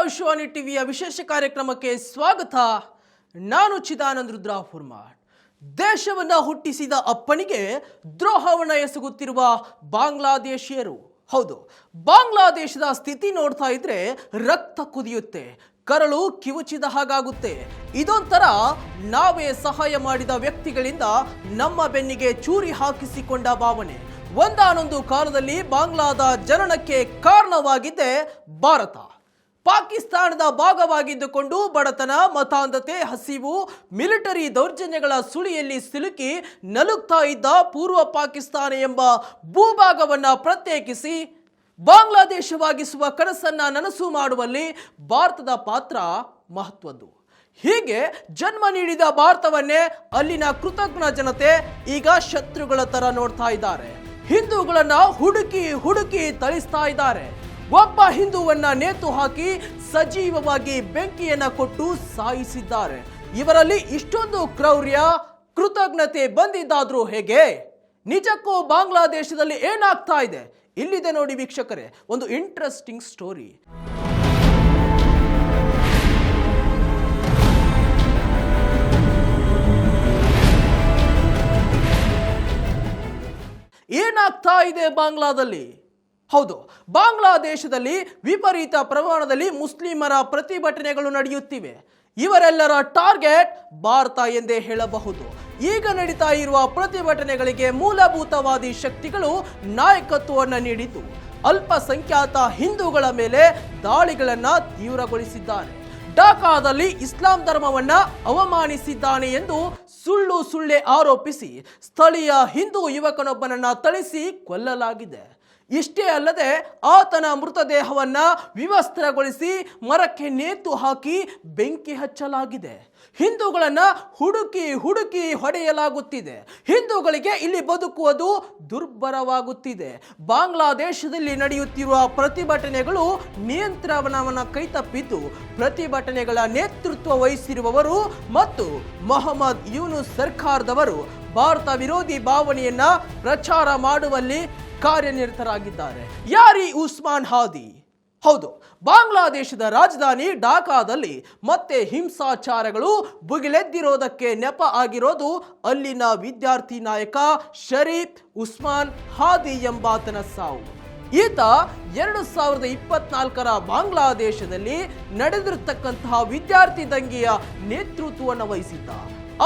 ವಿಶ್ವಾನಿ ಟಿವಿಯ ವಿಶೇಷ ಕಾರ್ಯಕ್ರಮಕ್ಕೆ ಸ್ವಾಗತ. ನಾನು ಚಿದಾನಂದ ರುದ್ರ ಫುರ್ಮಾಡ್. ದೇಶವನ್ನ ಹುಟ್ಟಿಸಿದ ಅಪ್ಪನಿಗೆ ದ್ರೋಹವನ್ನ ಎಸಗುತ್ತಿರುವ ಬಾಂಗ್ಲಾದೇಶಿಯರು. ಹೌದು, ಬಾಂಗ್ಲಾದೇಶದ ಸ್ಥಿತಿ ನೋಡ್ತಾ ಇದ್ರೆ ರಕ್ತ ಕುದಿಯುತ್ತೆ, ಕರಳು ಕಿವುಚಿದ ಹಾಗಾಗುತ್ತೆ. ಇದೊಂಥರ ನಾವೇ ಸಹಾಯ ಮಾಡಿದ ವ್ಯಕ್ತಿಗಳಿಂದ ನಮ್ಮ ಬೆನ್ನಿಗೆ ಚೂರಿ ಹಾಕಿಸಿಕೊಂಡ ಭಾವನೆ. ಒಂದಾನೊಂದು ಕಾಲದಲ್ಲಿ ಬಾಂಗ್ಲಾದ ಜನನಕ್ಕೆ ಕಾರಣವಾಗಿದ್ದೇ ಭಾರತ. ಪಾಕಿಸ್ತಾನದ ಭಾಗವಾಗಿದ್ದುಕೊಂಡು ಬಡತನ, ಮತಾಂಧತೆ, ಹಸಿವು, ಮಿಲಿಟರಿ ದೌರ್ಜನ್ಯಗಳ ಸುಳಿಯಲ್ಲಿ ಸಿಲುಕಿ ನಲುಗ್ತಾ ಇದ್ದ ಪೂರ್ವ ಪಾಕಿಸ್ತಾನ ಎಂಬ ಭೂಭಾಗವನ್ನು ಪ್ರತ್ಯೇಕಿಸಿ ಬಾಂಗ್ಲಾದೇಶವಾಗಿಸುವ ಕನಸನ್ನ ನನಸು ಮಾಡುವಲ್ಲಿ ಭಾರತದ ಪಾತ್ರ ಮಹತ್ವದ್ದು. ಹೀಗೆ ಜನ್ಮ ನೀಡಿದ ಭಾರತವನ್ನೇ ಅಲ್ಲಿನ ಕೃತಜ್ಞ ಜನತೆ ಈಗ ಶತ್ರುಗಳ ತರ ನೋಡ್ತಾ ಇದ್ದಾರೆ. ಹಿಂದೂಗಳನ್ನ ಹುಡುಕಿ ಹುಡುಕಿ ಥಳಿಸ್ತಾ ಇದ್ದಾರೆ. ಒಬ್ಬ ಹಿಂದೂವನ್ನ ನೇತು ಹಾಕಿ ಸಜೀವವಾಗಿ ಬೆಂಕಿಯನ್ನ ಕೊಟ್ಟು ಸಾಯಿಸಿದ್ದಾರೆ. ಇವರಲ್ಲಿ ಇಷ್ಟೊಂದು ಕ್ರೌರ್ಯ, ಕೃತಜ್ಞತೆ ಬಂದಿದ್ದಾದ್ರೂ ಹೇಗೆ? ನಿಜಕ್ಕೂ ಬಾಂಗ್ಲಾದೇಶದಲ್ಲಿ ಏನಾಗ್ತಾ ಇದೆ? ಇಲ್ಲಿದೆ ನೋಡಿ ವೀಕ್ಷಕರೇ, ಒಂದು ಇಂಟ್ರೆಸ್ಟಿಂಗ್ ಸ್ಟೋರಿ. ಏನಾಗ್ತಾ ಇದೆ ಬಾಂಗ್ಲಾದಲ್ಲಿ? ಹೌದು, ಬಾಂಗ್ಲಾದೇಶದಲ್ಲಿ ವಿಪರೀತ ಪ್ರಮಾಣದಲ್ಲಿ ಮುಸ್ಲಿಮರ ಪ್ರತಿಭಟನೆಗಳು ನಡೆಯುತ್ತಿವೆ. ಇವರೆಲ್ಲರ ಟಾರ್ಗೆಟ್ ಭಾರತ ಎಂದೇ ಹೇಳಬಹುದು. ಈಗ ನಡೀತಾ ಇರುವ ಪ್ರತಿಭಟನೆಗಳಿಗೆ ಮೂಲಭೂತವಾದಿ ಶಕ್ತಿಗಳು ನಾಯಕತ್ವವನ್ನು ನೀಡಿದ್ದು ಅಲ್ಪಸಂಖ್ಯಾತ ಹಿಂದೂಗಳ ಮೇಲೆ ದಾಳಿಗಳನ್ನು ತೀವ್ರಗೊಳಿಸಿದ್ದಾರೆ. ಢಾಕಾದಲ್ಲಿ ಇಸ್ಲಾಂ ಧರ್ಮವನ್ನ ಅವಮಾನಿಸಿದ್ದಾನೆ ಎಂದು ಸುಳ್ಳೆ ಆರೋಪಿಸಿ ಸ್ಥಳೀಯ ಹಿಂದೂ ಯುವಕನೊಬ್ಬನನ್ನ ಥಳಿಸಿ ಕೊಲ್ಲಲಾಗಿದೆ. ಇಷ್ಟೇ ಅಲ್ಲದೆ ಆತನ ಮೃತದೇಹವನ್ನ ವಿವಸ್ತ್ರಗೊಳಿಸಿ ಮರಕ್ಕೆ ನೇತು ಹಾಕಿ ಬೆಂಕಿ ಹಚ್ಚಲಾಗಿದೆ. ಹಿಂದೂಗಳನ್ನ ಹುಡುಕಿ ಹುಡುಕಿ ಹೊಡೆಯಲಾಗುತ್ತಿದೆ. ಹಿಂದೂಗಳಿಗೆ ಇಲ್ಲಿ ಬದುಕುವುದು ದುರ್ಭರವಾಗುತ್ತಿದೆ. ಬಾಂಗ್ಲಾದೇಶದಲ್ಲಿ ನಡೆಯುತ್ತಿರುವ ಪ್ರತಿಭಟನೆಗಳು ನಿಯಂತ್ರಣವನ್ನು ಕೈತಪ್ಪಿದ್ದು ಪ್ರತಿಭಟನೆಗಳ ನೇತೃತ್ವ ವಹಿಸಿರುವವರು ಮತ್ತು ಮೊಹಮ್ಮದ್ ಯೂನುಸ್ ಸರ್ಕಾರದವರು ಭಾರತ ವಿರೋಧಿ ಭಾವನೆಯನ್ನ ಪ್ರಚಾರ ಮಾಡುವಲ್ಲಿ ಕಾರ್ಯನಿರತರಾಗಿದ್ದಾರೆ. ಯಾರಿ ಉಸ್ಮಾನ್ ಹಾದಿ? ಹೌದು, ಬಾಂಗ್ಲಾದೇಶದ ರಾಜಧಾನಿ ಢಾಕಾದಲ್ಲಿ ಮತ್ತೆ ಹಿಂಸಾಚಾರಗಳು ಭುಗಿಲೆದ್ದಿರೋದಕ್ಕೆ ನೆಪ ಆಗಿರೋದು ಅಲ್ಲಿನ ವಿದ್ಯಾರ್ಥಿ ನಾಯಕ ಶರೀಫ್ ಉಸ್ಮಾನ್ ಹಾದಿ ಎಂಬಾತನ ಸಾವು. ಈತ 2024ರ ಬಾಂಗ್ಲಾದೇಶದಲ್ಲಿ ನಡೆದಿರತಕ್ಕಂತಹ ವಿದ್ಯಾರ್ಥಿ ದಂಗೆಯ ನೇತೃತ್ವವನ್ನು ವಹಿಸಿದ್ದ.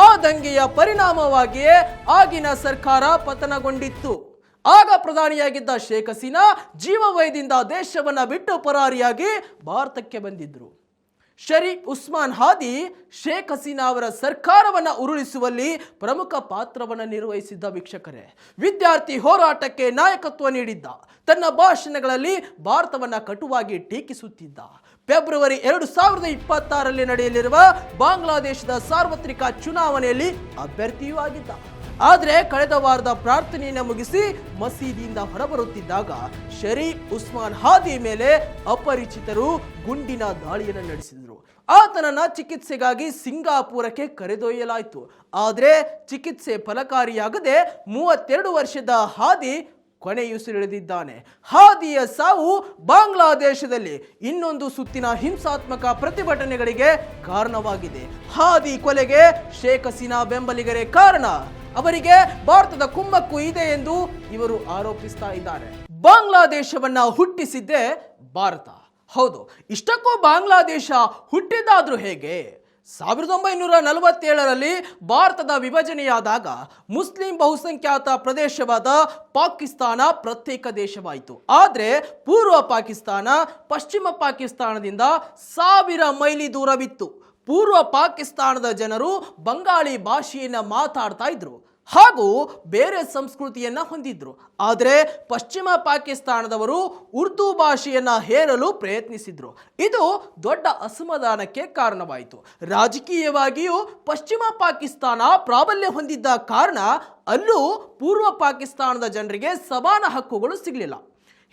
ಆ ದಂಗೆಯ ಪರಿಣಾಮವಾಗಿಯೇ ಆಗಿನ ಸರ್ಕಾರ ಪತನಗೊಂಡಿತ್ತು. ಆಗ ಪ್ರಧಾನಿಯಾಗಿದ್ದ ಶೇಖ್ ಹಸೀನಾ ಜೀವಭಯದಿಂದ ದೇಶವನ್ನ ಬಿಟ್ಟು ಪರಾರಿಯಾಗಿ ಭಾರತಕ್ಕೆ ಬಂದಿದ್ರು. ಶರೀಫ್ ಉಸ್ಮಾನ್ ಹಾದಿ ಶೇಖ್ ಹಸೀನಾ ಅವರ ಸರ್ಕಾರವನ್ನ ಉರುಳಿಸುವಲ್ಲಿ ಪ್ರಮುಖ ಪಾತ್ರವನ್ನು ನಿರ್ವಹಿಸಿದ್ದ. ವೀಕ್ಷಕರೇ, ವಿದ್ಯಾರ್ಥಿ ಹೋರಾಟಕ್ಕೆ ನಾಯಕತ್ವ ನೀಡಿದ್ದ. ತನ್ನ ಭಾಷಣಗಳಲ್ಲಿ ಭಾರತವನ್ನ ಕಟುವಾಗಿ ಟೀಕಿಸುತ್ತಿದ್ದ. ಫೆಬ್ರವರಿ 2026ರಲ್ಲಿ ನಡೆಯಲಿರುವ ಬಾಂಗ್ಲಾದೇಶದ ಸಾರ್ವತ್ರಿಕ ಚುನಾವಣೆಯಲ್ಲಿ ಅಭ್ಯರ್ಥಿಯೂ ಆಗಿದ್ದ. ಆದರೆ ಕಳೆದ ವಾರದ ಪ್ರಾರ್ಥನೆಯನ್ನು ಮುಗಿಸಿ ಮಸೀದಿಯಿಂದ ಹೊರಬರುತ್ತಿದ್ದಾಗ ಶರೀಫ್ ಉಸ್ಮಾನ್ ಹಾದಿ ಮೇಲೆ ಅಪರಿಚಿತರು ಗುಂಡಿನ ದಾಳಿಯನ್ನು ನಡೆಸಿದರು. ಆತನನ್ನ ಚಿಕಿತ್ಸೆಗಾಗಿ ಸಿಂಗಾಪುರಕ್ಕೆ ಕರೆದೊಯ್ಯಲಾಯಿತು. ಆದರೆ ಚಿಕಿತ್ಸೆ ಫಲಕಾರಿಯಾಗದೆ 32 ವರ್ಷದ ಹಾದಿ ಕೊನೆಯುಸಿರೆಳೆದಿದ್ದಾನೆ. ಹಾದಿಯ ಸಾವು ಬಾಂಗ್ಲಾದೇಶದಲ್ಲಿ ಇನ್ನೊಂದು ಸುತ್ತಿನ ಹಿಂಸಾತ್ಮಕ ಪ್ರತಿಭಟನೆಗಳಿಗೆ ಕಾರಣವಾಗಿದೆ. ಹಾದಿ ಕೊಲೆಗೆ ಶೇಖ್ ಹಸೀನಾ ಬೆಂಬಲಿಗರೇ ಕಾರಣ. ಅವರಿಗೆ ಭಾರತದ ಕುಮ್ಮಕ್ಕು ಇದೆ ಎಂದು ಇವರು ಆರೋಪಿಸ್ತಾ ಇದ್ದಾರೆ. ಬಾಂಗ್ಲಾದೇಶವನ್ನ ಹುಟ್ಟಿಸಿದ್ದೇ ಭಾರತ. ಹೌದು, ಇಷ್ಟಕ್ಕೂ ಬಾಂಗ್ಲಾದೇಶ ಹುಟ್ಟಿದಾದ್ರೂ ಹೇಗೆ? 1947ರಲ್ಲಿ ಭಾರತದ ವಿಭಜನೆಯಾದಾಗ ಮುಸ್ಲಿಂ ಬಹುಸಂಖ್ಯಾತ ಪ್ರದೇಶವಾದ ಪಾಕಿಸ್ತಾನ ಪ್ರತ್ಯೇಕ ದೇಶವಾಯಿತು. ಆದರೆ ಪೂರ್ವ ಪಾಕಿಸ್ತಾನ ಪಶ್ಚಿಮ ಪಾಕಿಸ್ತಾನದಿಂದ 1000 ಮೈಲಿ ದೂರವಿತ್ತು. ಪೂರ್ವ ಪಾಕಿಸ್ತಾನದ ಜನರು ಬಂಗಾಳಿ ಭಾಷೆಯನ್ನ ಮಾತಾಡ್ತಾ ಇದ್ರು ಹಾಗೂ ಬೇರೆ ಸಂಸ್ಕೃತಿಯನ್ನ ಹೊಂದಿದ್ರು. ಆದರೆ ಪಶ್ಚಿಮ ಪಾಕಿಸ್ತಾನದವರು ಉರ್ದು ಭಾಷೆಯನ್ನ ಹೇರಲು ಪ್ರಯತ್ನಿಸಿದ್ರು. ಇದು ದೊಡ್ಡ ಅಸಮಾಧಾನಕ್ಕೆ ಕಾರಣವಾಯಿತು. ರಾಜಕೀಯವಾಗಿಯೂ ಪಶ್ಚಿಮ ಪಾಕಿಸ್ತಾನ ಪ್ರಾಬಲ್ಯ ಹೊಂದಿದ್ದ ಕಾರಣ ಅಲ್ಲೂ ಪೂರ್ವ ಪಾಕಿಸ್ತಾನದ ಜನರಿಗೆ ಸಮಾನ ಹಕ್ಕುಗಳು ಸಿಗಲಿಲ್ಲ.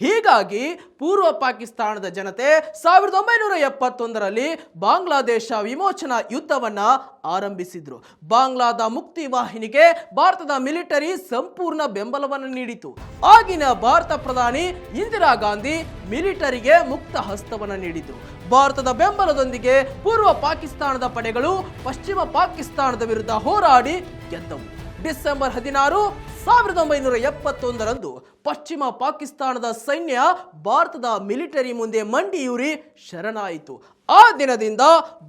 ಹೀಗಾಗಿ ಪೂರ್ವ ಪಾಕಿಸ್ತಾನದ ಜನತೆ 1971ರಲ್ಲಿ ಬಾಂಗ್ಲಾದೇಶ ವಿಮೋಚನಾ ಯುದ್ಧವನ್ನ ಆರಂಭಿಸಿದ್ರು. ಬಾಂಗ್ಲಾದ ಮುಕ್ತಿ ವಾಹಿನಿಗೆ ಭಾರತದ ಮಿಲಿಟರಿ ಸಂಪೂರ್ಣ ಬೆಂಬಲವನ್ನು ನೀಡಿತು. ಆಗಿನ ಭಾರತ ಪ್ರಧಾನಿ ಇಂದಿರಾ ಗಾಂಧಿ ಮಿಲಿಟರಿಗೆ ಮುಕ್ತ ಹಸ್ತವನ್ನು ನೀಡಿದ್ರು. ಭಾರತದ ಬೆಂಬಲದೊಂದಿಗೆ ಪೂರ್ವ ಪಾಕಿಸ್ತಾನದ ಪಡೆಗಳು ಪಶ್ಚಿಮ ಪಾಕಿಸ್ತಾನದ ವಿರುದ್ಧ ಹೋರಾಡಿ ಗೆದ್ದವು. ಡಿಸೆಂಬರ್ 16, 1971ರಂದು ಪಶ್ಚಿಮ ಪಾಕಿಸ್ತಾನದ ಸೈನ್ಯ ಭಾರತದ ಮಿಲಿಟರಿ ಮುಂದೆ ಮಂಡಿಯೂರಿ ಶರಣಾಯಿತು. ಆ ದಿನದಿಂದ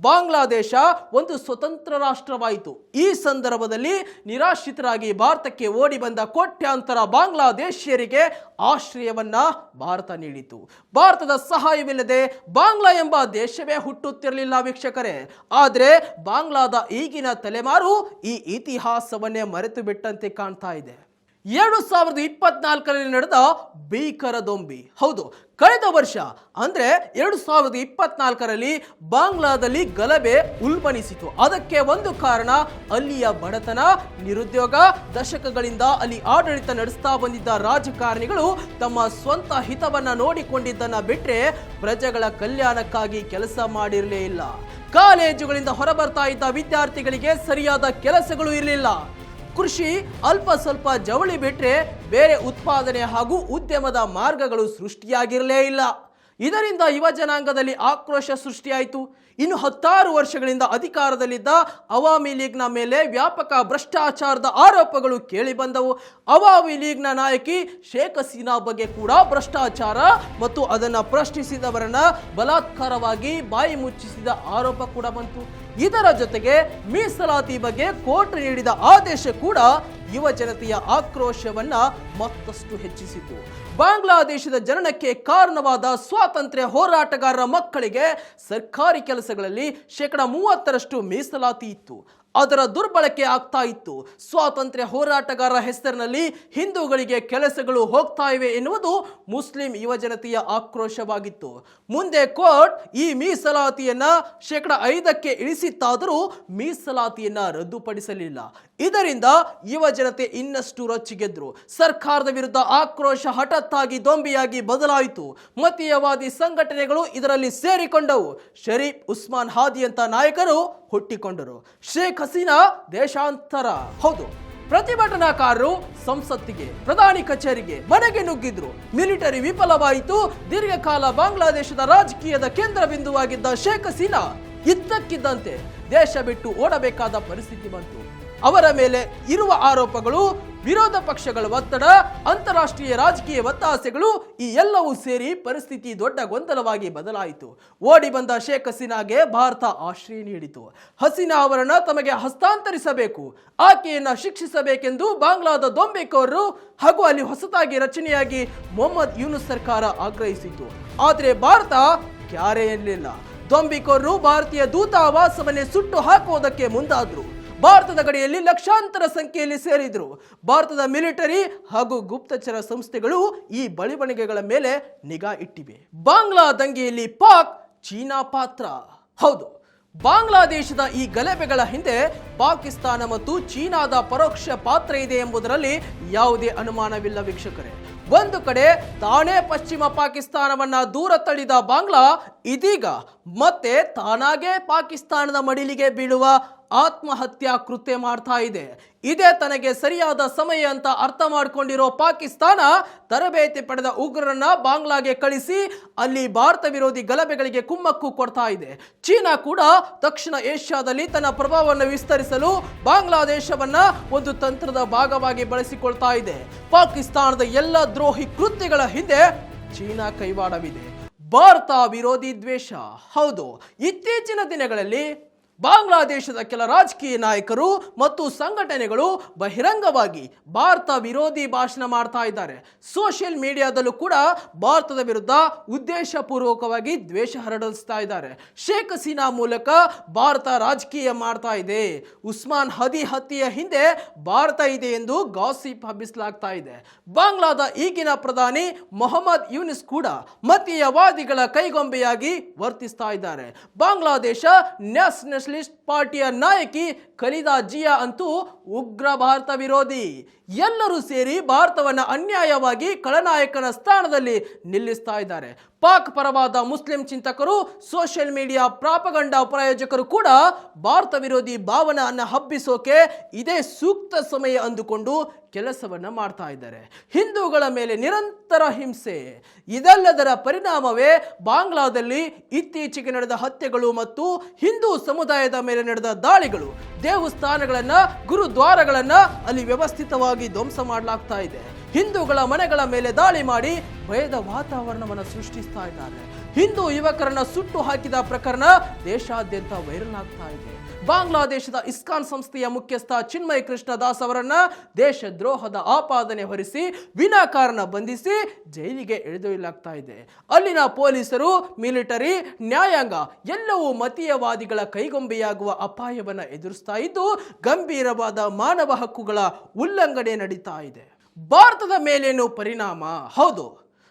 ಬಾಂಗ್ಲಾದೇಶ ಒಂದು ಸ್ವತಂತ್ರ ರಾಷ್ಟ್ರವಾಯಿತು. ಈ ಸಂದರ್ಭದಲ್ಲಿ ನಿರಾಶ್ರಿತರಾಗಿ ಭಾರತಕ್ಕೆ ಓಡಿ ಬಂದ ಕೋಟ್ಯಾಂತರ ಬಾಂಗ್ಲಾದೇಶಿಯರಿಗೆ ಆಶ್ರಯವನ್ನ ಭಾರತ ನೀಡಿತು. ಭಾರತದ ಸಹಾಯವಿಲ್ಲದೆ ಬಾಂಗ್ಲಾ ಎಂಬ ದೇಶವೇ ಹುಟ್ಟುತ್ತಿರಲಿಲ್ಲ ವೀಕ್ಷಕರೇ. ಆದರೆ ಬಾಂಗ್ಲಾದ ಈಗಿನ ತಲೆಮಾರು ಈ ಇತಿಹಾಸವನ್ನೇ ಮರೆತು ಬಿಟ್ಟಂತೆ ಕಾಣ್ತಾ ಇದೆ. 2024ರಲ್ಲಿ ನಡೆದ ಭೀಕರ ದೊಂಬಿ. ಹೌದು, ಕಳೆದ ವರ್ಷ ಅಂದ್ರೆ 2024ರಲ್ಲಿ ಬಾಂಗ್ಲಾದಲ್ಲಿ ಗಲಭೆ ಉಲ್ಬಣಿಸಿತು. ಅದಕ್ಕೆ ಒಂದು ಕಾರಣ ಅಲ್ಲಿಯ ಬಡತನ, ನಿರುದ್ಯೋಗ. ದಶಕಗಳಿಂದ ಅಲ್ಲಿ ಆಡಳಿತ ನಡೆಸ್ತಾ ಬಂದಿದ್ದ ರಾಜಕಾರಣಿಗಳು ತಮ್ಮ ಸ್ವಂತ ಹಿತವನ್ನ ನೋಡಿಕೊಂಡಿದ್ದನ್ನ ಬಿಟ್ರೆ ಪ್ರಜೆಗಳ ಕಲ್ಯಾಣಕ್ಕಾಗಿ ಕೆಲಸ ಮಾಡಿರಲೇ ಇಲ್ಲ. ಕಾಲೇಜುಗಳಿಂದ ಹೊರಬರ್ತಾ ಇದ್ದ ವಿದ್ಯಾರ್ಥಿಗಳಿಗೆ ಸರಿಯಾದ ಕೆಲಸಗಳು ಇರಲಿಲ್ಲ. ಕೃಷಿ, ಅಲ್ಪ ಸ್ವಲ್ಪ ಜವಳಿ ಬಿಟ್ರೆ ಬೇರೆ ಉತ್ಪಾದನೆ ಹಾಗೂ ಉದ್ಯಮದ ಮಾರ್ಗಗಳು ಸೃಷ್ಟಿಯಾಗಿರಲೇ ಇಲ್ಲ. ಇದರಿಂದ ಯುವ ಜನಾಂಗದಲ್ಲಿ ಆಕ್ರೋಶ ಸೃಷ್ಟಿಯಾಯಿತು. ಇನ್ನು 16 ವರ್ಷಗಳಿಂದ ಅಧಿಕಾರದಲ್ಲಿದ್ದ ಅವಾಮಿ ಲೀಗ್ನ ಮೇಲೆ ವ್ಯಾಪಕ ಭ್ರಷ್ಟಾಚಾರದ ಆರೋಪಗಳು ಕೇಳಿ ಬಂದವು. ಅವಾಮಿ ಲೀಗ್ನ ನಾಯಕಿ ಶೇಖ್ ಹಸೀನಾ ಬಗ್ಗೆ ಕೂಡ ಭ್ರಷ್ಟಾಚಾರ ಮತ್ತು ಅದನ್ನು ಪ್ರಶ್ನಿಸಿದವರನ್ನ ಬಲಾತ್ಕಾರವಾಗಿ ಬಾಯಿ ಮುಚ್ಚಿಸಿದ ಆರೋಪ ಕೂಡ ಬಂತು. ಇದರ ಜೊತೆಗೆ ಮೀಸಲಾತಿ ಬಗ್ಗೆ ಕೋರ್ಟ್ ನೀಡಿದ ಆದೇಶ ಕೂಡ ಯುವ ಜನತೆಯ ಆಕ್ರೋಶವನ್ನ ಮತ್ತಷ್ಟು ಹೆಚ್ಚಿಸಿತು. ಬಾಂಗ್ಲಾದೇಶದ ಜನನಕ್ಕೆ ಕಾರಣವಾದ ಸ್ವಾತಂತ್ರ್ಯ ಹೋರಾಟಗಾರರ ಮಕ್ಕಳಿಗೆ ಸರ್ಕಾರಿ ಕೆಲಸಗಳಲ್ಲಿ 30% ಮೀಸಲಾತಿ ಇತ್ತು. ಅದರ ದುರ್ಬಳಕೆ ಆಗ್ತಾ ಇತ್ತು. ಸ್ವಾತಂತ್ರ್ಯ ಹೋರಾಟಗಾರರ ಹೆಸರಿನಲ್ಲಿ ಹಿಂದೂಗಳಿಗೆ ಕೆಲಸಗಳು ಹೋಗ್ತಾ ಇವೆ ಎನ್ನುವುದು ಮುಸ್ಲಿಂ ಯುವ ಜನತೆಯ ಆಕ್ರೋಶವಾಗಿತ್ತು. ಮುಂದೆ ಕೋರ್ಟ್ ಈ ಮೀಸಲಾತಿಯನ್ನ 5% ಇಳಿಸಿತ್ತಾದರೂ ಮೀಸಲಾತಿಯನ್ನ ರದ್ದುಪಡಿಸಲಿಲ್ಲ. ಇದರಿಂದ ಯುವ ಜನತೆ ಇನ್ನಷ್ಟು ರೊಚ್ಚಿಗೆದ್ರು. ಸರ್ಕಾರದ ವಿರುದ್ಧ ಆಕ್ರೋಶ ಹಠಾತ್ತಾಗಿ ದೊಂಬಿಯಾಗಿ ಬದಲಾಯಿತು. ಮತೀಯವಾದಿ ಸಂಘಟನೆಗಳು ಇದರಲ್ಲಿ ಸೇರಿಕೊಂಡವು. ಶರೀಫ್ ಉಸ್ಮಾನ್ ಹಾದಿ ಅಂತ ನಾಯಕರು ಹುಟ್ಟಿಕೊಂಡರು. ಶೇಖ್ ಹಸೀನಾ ದೇಶಾಂತರ. ಹೌದು, ಪ್ರತಿಭಟನಾಕಾರರು ಸಂಸತ್ತಿಗೆ, ಪ್ರಧಾನಿ ಕಚೇರಿಗೆ, ಮನೆಗೆ ನುಗ್ಗಿದ್ರು. ಮಿಲಿಟರಿ ವಿಫಲವಾಯಿತು. ದೀರ್ಘಕಾಲ ಬಾಂಗ್ಲಾದೇಶದ ರಾಜಕೀಯದ ಕೇಂದ್ರ ಬಿಂದುವಾಗಿದ್ದ ಶೇಖ್ ಹಸೀನಾ ಇದ್ದಕ್ಕಿದ್ದಂತೆ ದೇಶ ಬಿಟ್ಟು ಓಡಬೇಕಾದ ಪರಿಸ್ಥಿತಿ ಬಂತು. ಅವರ ಮೇಲೆ ಇರುವ ಆರೋಪಗಳು, ವಿರೋಧ ಪಕ್ಷಗಳ ಒತ್ತಡ, ಅಂತಾರಾಷ್ಟ್ರೀಯ ರಾಜಕೀಯ ಒತ್ತಾಸೆಗಳು ಈ ಎಲ್ಲವೂ ಸೇರಿ ಪರಿಸ್ಥಿತಿ ದೊಡ್ಡ ಗೊಂದಲವಾಗಿ ಬದಲಾಯಿತು. ಓಡಿ ಬಂದ ಶೇಖ್ ಹಸೀನಾಗೆ ಭಾರತ ಆಶ್ರಯ ನೀಡಿತು. ಹಸೀನಾ ಅವರನ್ನು ತಮಗೆ ಹಸ್ತಾಂತರಿಸಬೇಕು, ಆಕೆಯನ್ನ ಶಿಕ್ಷಿಸಬೇಕೆಂದು ಬಾಂಗ್ಲಾದ ದೊಂಬಿಕೋರರು ಹಾಗೂ ಅಲ್ಲಿ ಹೊಸದಾಗಿ ರಚನೆಯಾಗಿ ಮೊಹಮ್ಮದ್ ಯೂನುಸ್ ಸರ್ಕಾರ ಆಗ್ರಹಿಸಿತು. ಆದರೆ ಭಾರತ ಕ್ಯಾರೆ ಎನ್ನಲಿಲ್ಲ. ದೊಂಬಿಕೋರರು ಭಾರತೀಯ ದೂತಾವಾಸವನ್ನೇ ಸುಟ್ಟು ಹಾಕುವುದಕ್ಕೆ ಮುಂದಾದ್ರು. ಭಾರತದ ಗಡಿಯಲ್ಲಿ ಲಕ್ಷಾಂತರ ಸಂಖ್ಯೆಯಲ್ಲಿ ಸೇರಿದ್ರು. ಭಾರತದ ಮಿಲಿಟರಿ ಹಾಗೂ ಗುಪ್ತಚರ ಸಂಸ್ಥೆಗಳು ಈ ಬೆಳವಣಿಗೆಗಳ ಮೇಲೆ ನಿಗಾ ಇಟ್ಟಿವೆ. ಬಾಂಗ್ಲಾ ದಂಗೆಯಲ್ಲಿ ಪಾಕ್, ಚೀನಾ ಪಾತ್ರ. ಹೌದು, ಬಾಂಗ್ಲಾದೇಶದ ಈ ಗಲಭೆಗಳ ಹಿಂದೆ ಪಾಕಿಸ್ತಾನ ಮತ್ತು ಚೀನಾದ ಪರೋಕ್ಷ ಪಾತ್ರ ಇದೆ ಎಂಬುದರಲ್ಲಿ ಯಾವುದೇ ಅನುಮಾನವಿಲ್ಲ ವೀಕ್ಷಕರೇ. ಒಂದು ಕಡೆ ತಾನೇ ಪಶ್ಚಿಮ ಪಾಕಿಸ್ತಾನವನ್ನ ದೂರ ತಳ್ಳಿದ ಬಾಂಗ್ಲಾ ಇದೀಗ ಮತ್ತೆ ತಾನಾಗೇ ಪಾಕಿಸ್ತಾನದ ಮಡಿಲಿಗೆ ಬೀಳುವ ಆತ್ಮಹತ್ಯಾ ಕೃತ್ಯ ಮಾಡ್ತಾ ಇದೆ. ಇದೇ ತನಗೆ ಸರಿಯಾದ ಸಮಯ ಅಂತ ಅರ್ಥ ಮಾಡಿಕೊಂಡಿರೋ ಪಾಕಿಸ್ತಾನ ತರಬೇತಿ ಪಡೆದ ಉಗ್ರರನ್ನ ಬಾಂಗ್ಲಾಗೆ ಕಳಿಸಿ ಅಲ್ಲಿ ಭಾರತ ವಿರೋಧಿ ಗಲಭೆಗಳಿಗೆ ಕುಮ್ಮಕ್ಕು ಕೊಡ್ತಾ ಇದೆ. ಚೀನಾ ಕೂಡ ದಕ್ಷಿಣ ಏಷ್ಯಾದಲ್ಲಿ ತನ್ನ ಪ್ರಭಾವವನ್ನು ವಿಸ್ತರಿಸಲು ಬಾಂಗ್ಲಾದೇಶವನ್ನ ಒಂದು ತಂತ್ರದ ಭಾಗವಾಗಿ ಬಳಸಿಕೊಳ್ತಾ ಇದೆ. ಪಾಕಿಸ್ತಾನದ ಎಲ್ಲ ದ್ರೋಹಿ ಕೃತ್ಯಗಳ ಹಿಂದೆ ಚೀನಾ ಕೈವಾಡವಿದೆ. ಭಾರತ ವಿರೋಧಿ ದ್ವೇಷ. ಹೌದು, ಇತ್ತೀಚಿನ ದಿನಗಳಲ್ಲಿ ಬಾಂಗ್ಲಾದೇಶದ ಕೆಲ ರಾಜಕೀಯ ನಾಯಕರು ಮತ್ತು ಸಂಘಟನೆಗಳು ಬಹಿರಂಗವಾಗಿ ಭಾರತ ವಿರೋಧಿ ಭಾಷಣ ಮಾಡ್ತಾ ಇದ್ದಾರೆ. ಸೋಷಿಯಲ್ ಮೀಡಿಯಾದಲ್ಲೂ ಕೂಡ ಭಾರತದ ವಿರುದ್ಧ ಉದ್ದೇಶಪೂರ್ವಕವಾಗಿ ದ್ವೇಷ ಹರಡಿಸ್ತಾ ಇದ್ದಾರೆ. ಶೇಖ್ ಹಸೀನಾ ಮೂಲಕ ಭಾರತ ರಾಜಕೀಯ ಮಾಡ್ತಾ ಇದೆ, ಉಸ್ಮಾನ್ ಹಾದಿ ಹತ್ಯೆಯ ಹಿಂದೆ ಭಾರತ ಇದೆ ಎಂದು ಗಾಸಿಪ್ ಹಬ್ಬಿಸಲಾಗ್ತಾ ಇದೆ. ಬಾಂಗ್ಲಾದ ಈಗಿನ ಪ್ರಧಾನಿ ಮೊಹಮ್ಮದ್ ಯೂನುಸ್ ಕೂಡ ಮತೀಯವಾದಿಗಳ ಕೈಗೊಂಬೆಯಾಗಿ ವರ್ತಿಸ್ತಾ ಇದ್ದಾರೆ. ಬಾಂಗ್ಲಾದೇಶ ನ್ಯಾಷನಲಿಸ್ಟ್ ಸೋಷಲಿಸ್ಟ್ ಪಾರ್ಟಿಯ ನಾಯಕಿ ಖಲೀದಾ ಜಿಯಾ ಅಂತೂ ಉಗ್ರ ಭಾರತ ವಿರೋಧಿ. ಎಲ್ಲರೂ ಸೇರಿ ಭಾರತವನ್ನ ಅನ್ಯಾಯವಾಗಿ ಖಳನಾಯಕನ ಸ್ಥಾನದಲ್ಲಿ ನಿಲ್ಲಿಸ್ತಾ ಇದ್ದಾರೆ. ಪಾಕ್ ಪರವಾದ ಮುಸ್ಲಿಂ ಚಿಂತಕರು, ಸೋಷಿಯಲ್ ಮೀಡಿಯಾ ಪ್ರಾಪಗಂಡಾ ಪ್ರಾಯೋಜಕರು ಕೂಡ ಭಾರತ ವಿರೋಧಿ ಭಾವನೆಯನ್ನ ಹಬ್ಬಿಸೋಕೆ ಇದೇ ಸೂಕ್ತ ಸಮಯ ಅಂದುಕೊಂಡು ಕೆಲಸವನ್ನ ಮಾಡ್ತಾ ಇದ್ದಾರೆ. ಹಿಂದೂಗಳ ಮೇಲೆ ನಿರಂತರ ಹಿಂಸೆ, ಇದೆಲ್ಲದರ ಪರಿಣಾಮವೇ ಬಾಂಗ್ಲಾದಲ್ಲಿ ಇತ್ತೀಚೆಗೆ ನಡೆದ ಹತ್ಯೆಗಳು ಮತ್ತು ಹಿಂದೂ ಸಮುದಾಯದ ಮೇಲೆ ನಡೆದ ದಾಳಿಗಳು. ದೇವಸ್ಥಾನಗಳನ್ನ, ಗುರುದ್ವಾರಗಳನ್ನ ಅಲ್ಲಿ ವ್ಯವಸ್ಥಿತವಾಗಿ ಧ್ವಂಸ ಮಾಡಲಾಗ್ತಾ ಇದೆ. ಹಿಂದೂಗಳ ಮನೆಗಳ ಮೇಲೆ ದಾಳಿ ಮಾಡಿ ಭಯದ ವಾತಾವರಣವನ್ನು ಸೃಷ್ಟಿಸ್ತಾ ಇದ್ದಾರೆ. ಹಿಂದೂ ಯುವಕರನ್ನ ಸುಟ್ಟು ಹಾಕಿದ ಪ್ರಕರಣ ದೇಶಾದ್ಯಂತ ವೈರಲ್ ಆಗ್ತಾ ಇದೆ. ಬಾಂಗ್ಲಾದೇಶದ ಇಸ್ಕಾನ್ ಸಂಸ್ಥೆಯ ಮುಖ್ಯಸ್ಥ ಚಿನ್ಮಯ್ ಕೃಷ್ಣ ದಾಸ್ ಅವರನ್ನ ದೇಶದ್ರೋಹದ ಆಪಾದನೆ ಹೊರಿಸಿ ವಿನಾಕಾರಣ ಬಂಧಿಸಿ ಜೈಲಿಗೆ ಎಳೆದೊಯ್ಯಲಾಗ್ತಾ ಇದೆ. ಅಲ್ಲಿನ ಪೊಲೀಸರು, ಮಿಲಿಟರಿ, ನ್ಯಾಯಾಂಗ ಎಲ್ಲವೂ ಮತೀಯವಾದಿಗಳ ಕೈಗೊಂಬೆಯಾಗುವ ಅಪಾಯವನ್ನು ಎದುರಿಸ್ತಾ ಇದ್ದು ಗಂಭೀರವಾದ ಮಾನವ ಹಕ್ಕುಗಳ ಉಲ್ಲಂಘನೆ ನಡೀತಾ ಇದೆ. ಭಾರತದ ಮೇಲೇನು ಪರಿಣಾಮ? ಹೌದು,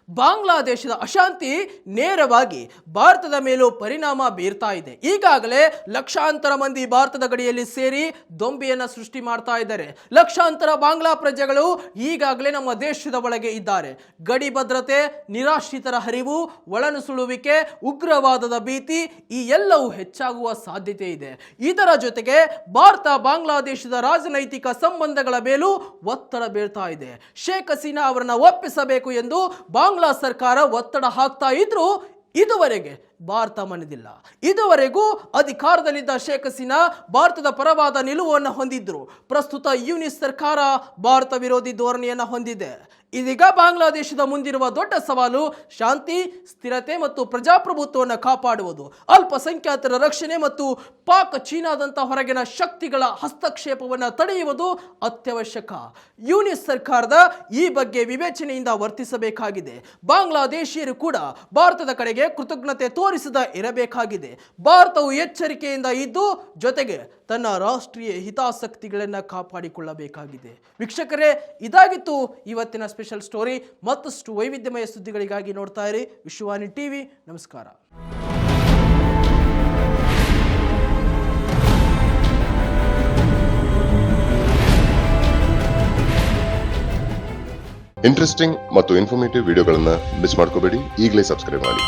ಬಾಂಗ್ಲಾದೇಶದ ಅಶಾಂತಿ ನೇರವಾಗಿ ಭಾರತದ ಮೇಲೂ ಪರಿಣಾಮ ಬೀರ್ತಾ ಇದೆ. ಈಗಾಗಲೇ ಲಕ್ಷಾಂತರ ಮಂದಿ ಭಾರತದ ಗಡಿಯಲ್ಲಿ ಸೇರಿ ದೊಂಬಿಯನ್ನು ಸೃಷ್ಟಿ ಮಾಡ್ತಾ ಇದ್ದಾರೆ. ಲಕ್ಷಾಂತರ ಬಾಂಗ್ಲಾ ಪ್ರಜೆಗಳು ಈಗಾಗಲೇ ನಮ್ಮ ದೇಶದ ಒಳಗೆ ಇದ್ದಾರೆ. ಗಡಿ ಭದ್ರತೆ, ನಿರಾಶ್ರಿತರ ಹರಿವು, ಒಳನುಸುಳುವಿಕೆ, ಉಗ್ರವಾದದ ಭೀತಿ ಈ ಎಲ್ಲವೂ ಹೆಚ್ಚಾಗುವ ಸಾಧ್ಯತೆ ಇದೆ. ಇದರ ಜೊತೆಗೆ ಭಾರತ ಬಾಂಗ್ಲಾದೇಶದ ರಾಜನೈತಿಕ ಸಂಬಂಧಗಳ ಮೇಲೂ ಒತ್ತಡ ಬೀಳ್ತಾ ಇದೆ. ಶೇಖ್ ಹಸೀನಾ ಅವರನ್ನು ಒಪ್ಪಿಸಬೇಕು ಎಂದು ಬಾಂಗ್ಲಾ ಸರ್ಕಾರ ಒತ್ತಡ ಹಾಕ್ತಾ ಇದ್ರು ಇದುವರೆಗೆ ಭಾರತ ಮನೆದಿಲ್ಲ. ಇದುವರೆಗೂ ಅಧಿಕಾರದಲ್ಲಿದ್ದ ಶೇಖ್ ಹಸೀನಾ ಭಾರತದ ಪರವಾದ ನಿಲುವನ್ನು ಹೊಂದಿದ್ರು. ಪ್ರಸ್ತುತ ಯೂನಿಸ್ ಸರ್ಕಾರ ಭಾರತ ವಿರೋಧಿ ಧೋರಣೆಯನ್ನು ಹೊಂದಿದೆ. ಇದೀಗ ಬಾಂಗ್ಲಾದೇಶದ ಮುಂದಿರುವ ದೊಡ್ಡ ಸವಾಲು ಶಾಂತಿ, ಸ್ಥಿರತೆ ಮತ್ತು ಪ್ರಜಾಪ್ರಭುತ್ವವನ್ನು ಕಾಪಾಡುವುದು. ಅಲ್ಪಸಂಖ್ಯಾತರ ರಕ್ಷಣೆ ಮತ್ತು ಪಾಕ್, ಚೀನಾದಂಥ ಹೊರಗಿನ ಶಕ್ತಿಗಳ ಹಸ್ತಕ್ಷೇಪವನ್ನು ತಡೆಯುವುದು ಅತ್ಯವಶ್ಯಕ. ಯೂನಿಸ್ ಸರ್ಕಾರದ ಈ ಬಗ್ಗೆ ವಿವೇಚನೆಯಿಂದ ವರ್ತಿಸಬೇಕಾಗಿದೆ. ಬಾಂಗ್ಲಾದೇಶಿಯರು ಕೂಡ ಭಾರತದ ಕಡೆಗೆ ಕೃತಜ್ಞತೆ ತೋರಿಸದ ಇರಬೇಕಾಗಿದೆ. ಭಾರತವು ಎಚ್ಚರಿಕೆಯಿಂದ ಇದ್ದು ಜೊತೆಗೆ ತನ್ನ ರಾಷ್ಟ್ರೀಯ ಹಿತಾಸಕ್ತಿಗಳನ್ನು ಕಾಪಾಡಿಕೊಳ್ಳಬೇಕಾಗಿದೆ. ವೀಕ್ಷಕರೇ, ಇದಾಗಿತ್ತು ಇವತ್ತಿನ ಸ್ಪೆಷಲ್ ಸ್ಟೋರಿ. ಮತ್ತಷ್ಟು ವೈವಿಧ್ಯಮಯ ಸುದ್ದಿಗಳಿಗಾಗಿ ನೋಡ್ತಾ ಇರಿ ವಿಶ್ವವಾಣಿ ಟಿವಿ. ನಮಸ್ಕಾರ. ಇಂಟ್ರೆಸ್ಟಿಂಗ್ ಮತ್ತು ಇನ್ಫಾರ್ಮೇಟಿವ್ ವಿಡಿಯೋಗಳನ್ನು ಮಿಸ್ ಮಾಡ್ಕೋಬೇಡಿ. ಈಗಲೇ ಸಬ್ಸ್ಕ್ರೈಬ್ ಮಾಡಿ.